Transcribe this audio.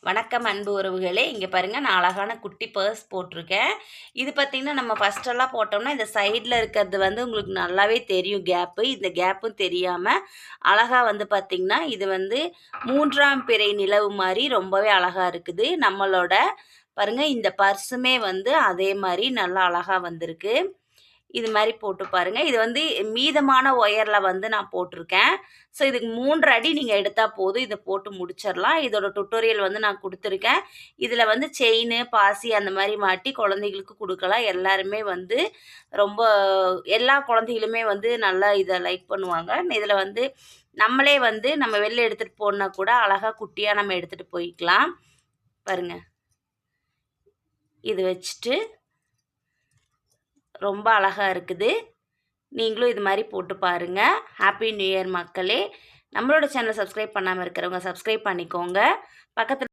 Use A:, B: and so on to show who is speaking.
A: வணக்கம் அன்பு உறவுகளே. இங்கே பாருங்கள், நான் அழகான குட்டி பர்ஸ் போட்டிருக்கேன். இது பார்த்திங்கன்னா நம்ம ஃபஸ்ட்டெல்லாம் போட்டோம்னா இந்த சைடில் இருக்கிறது வந்து உங்களுக்கு நல்லாவே தெரியும் கேப்பு. இந்த கேப்பும் தெரியாமல் அழகாக வந்து பார்த்திங்கன்னா இது வந்து 3ஆம் பிறை நிலவு மாதிரி ரொம்பவே அழகாக இருக்குது. நம்மளோட பாருங்கள், இந்த பர்ஸுமே வந்து அதே மாதிரி நல்லா அழகாக வந்திருக்கு. இது மாதிரி போட்டு பாருங்கள். இது வந்து மீதமான ஒயரில் வந்து நான் போட்டிருக்கேன். ஸோ இதுக்கு 3 அடி நீங்கள் எடுத்தால் போதும். இதை போட்டு முடிச்சிடலாம். இதோட டுட்டோரியல் வந்து நான் கொடுத்துருக்கேன். இதில் வந்து செயின், பாசி அந்த மாதிரி மாட்டி குழந்தைகளுக்கு கொடுக்கலாம். எல்லாருமே வந்து ரொம்ப எல்லா குழந்தைகளுமே வந்து நல்லா இதை லைக் பண்ணுவாங்க. இதில் வந்து நம்மளே வந்து நம்ம வெளில எடுத்துகிட்டு போனா கூட அழகாக குட்டியாக நம்ம எடுத்துகிட்டு போய்க்கலாம். பாருங்கள், இது வச்சுட்டு ரொம்ப அழகாக இருக்குது. நீங்களும் இது மாதிரி போட்டு பாருங்கள். ஹாப்பி நியூ இயர் மக்களே. நம்மளோட சேனலை சப்ஸ்கிரைப் பண்ணாமல் இருக்கிறவங்க சப்ஸ்கிரைப் பண்ணிக்கோங்க. பக்கத்தில்